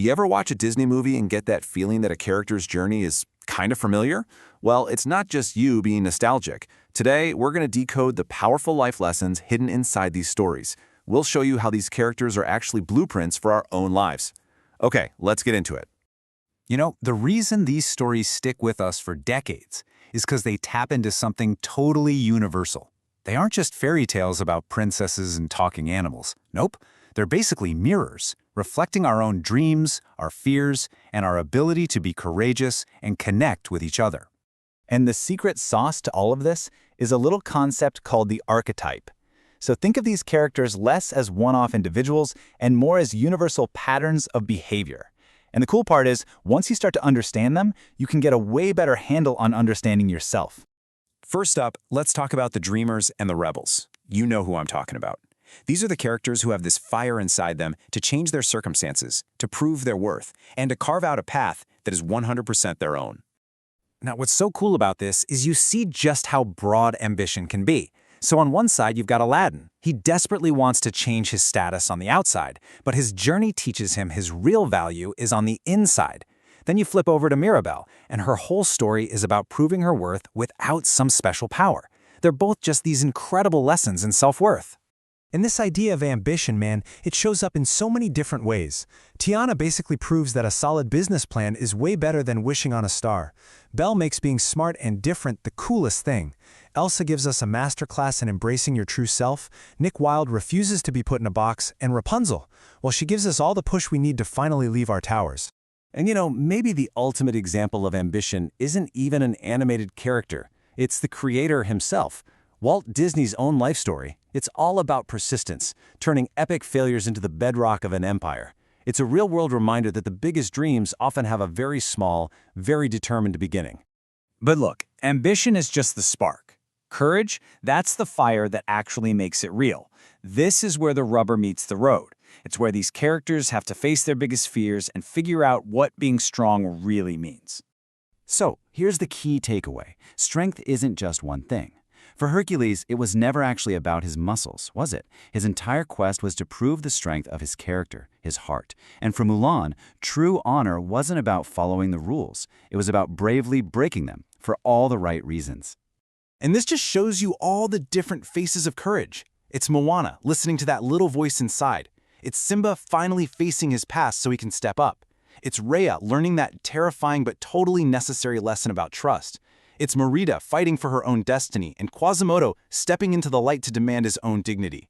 You ever watch a Disney movie and get that feeling that a character's journey is kind of familiar? Well, it's not just you being nostalgic. Today, we're going to decode the powerful life lessons hidden inside these stories. We'll show you how these characters are actually blueprints for our own lives. Okay, let's get into it. You know, the reason these stories stick with us for decades is because they tap into something totally universal. They aren't just fairy tales about princesses and talking animals. Nope, they're basically mirrors, reflecting our own dreams, our fears, and our ability to be courageous and connect with each other. And the secret sauce to all of this is a little concept called the archetype. So think of these characters less as one-off individuals and more as universal patterns of behavior. And the cool part is, once you start to understand them, you can get a way better handle on understanding yourself. First up, let's talk about the dreamers and the rebels. You know who I'm talking about. These are the characters who have this fire inside them to change their circumstances, to prove their worth, and to carve out a path that is 100% their own. Now, what's so cool about this is you see just how broad ambition can be. So on one side, you've got Aladdin. He desperately wants to change his status on the outside, but his journey teaches him his real value is on the inside. Then you flip over to Mirabelle, and her whole story is about proving her worth without some special power. They're both just these incredible lessons in self-worth. And this idea of ambition, man, it shows up in so many different ways. Tiana basically proves that a solid business plan is way better than wishing on a star. Belle makes being smart and different the coolest thing. Elsa gives us a masterclass in embracing your true self. Nick Wilde refuses to be put in a box. And Rapunzel, well, she gives us all the push we need to finally leave our towers. And you know, maybe the ultimate example of ambition isn't even an animated character. It's the creator himself. Walt Disney's own life story. It's all about persistence, turning epic failures into the bedrock of an empire. It's a real-world reminder that the biggest dreams often have a very small, very determined beginning. But look, ambition is just the spark. Courage, that's the fire that actually makes it real. This is where the rubber meets the road. It's where these characters have to face their biggest fears and figure out what being strong really means. So, here's the key takeaway. Strength isn't just one thing. For Hercules, it was never actually about his muscles, was it? His entire quest was to prove the strength of his character, his heart. And for Mulan, true honor wasn't about following the rules. It was about bravely breaking them for all the right reasons. And this just shows you all the different faces of courage. It's Moana listening to that little voice inside. It's Simba finally facing his past so he can step up. It's Raya learning that terrifying but totally necessary lesson about trust. It's Merida fighting for her own destiny, and Quasimodo stepping into the light to demand his own dignity.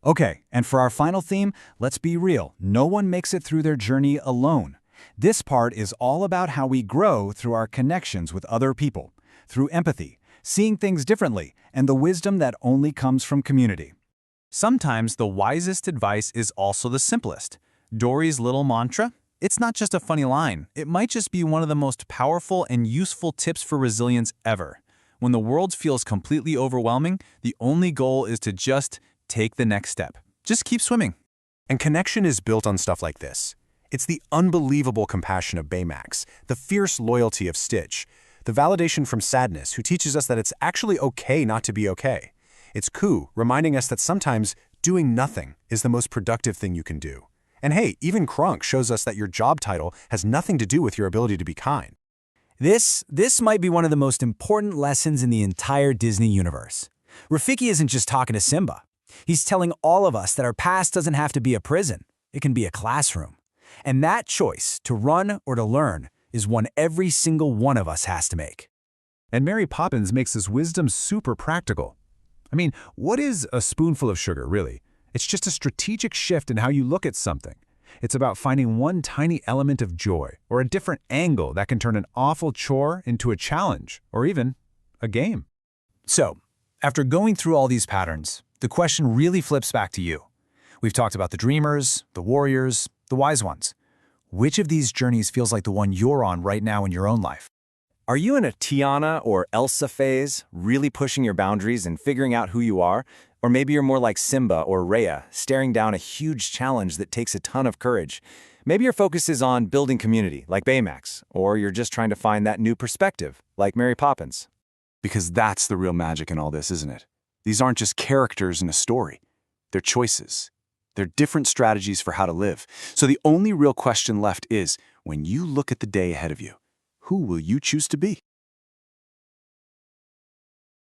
Okay, and for our final theme, let's be real. No one makes it through their journey alone. This part is all about how we grow through our connections with other people, through empathy, seeing things differently, and the wisdom that only comes from community. Sometimes the wisest advice is also the simplest. Dory's little mantra? It's not just a funny line. It might just be one of the most powerful and useful tips for resilience ever. When the world feels completely overwhelming, the only goal is to just take the next step. Just keep swimming. And connection is built on stuff like this. It's the unbelievable compassion of Baymax, the fierce loyalty of Stitch, the validation from Sadness, who teaches us that it's actually okay not to be okay. It's Ku, reminding us that sometimes doing nothing is the most productive thing you can do. And hey, even Kronk shows us that your job title has nothing to do with your ability to be kind. This might be one of the most important lessons in the entire Disney universe. Rafiki isn't just talking to Simba. He's telling all of us that our past doesn't have to be a prison. It can be a classroom. And that choice, to run or to learn, is one every single one of us has to make. And Mary Poppins makes this wisdom super practical. I mean, what is a spoonful of sugar, really? It's just a strategic shift in how you look at something. It's about finding one tiny element of joy or a different angle that can turn an awful chore into a challenge or even a game. So, after going through all these patterns, the question really flips back to you. We've talked about the dreamers, the warriors, the wise ones. Which of these journeys feels like the one you're on right now in your own life? Are you in a Tiana or Elsa phase, really pushing your boundaries and figuring out who you are? Or maybe you're more like Simba or Raya, staring down a huge challenge that takes a ton of courage. Maybe your focus is on building community, like Baymax, or you're just trying to find that new perspective, like Mary Poppins. Because that's the real magic in all this, isn't it? These aren't just characters in a story. They're choices. They're different strategies for how to live. So the only real question left is, when you look at the day ahead of you, who will you choose to be?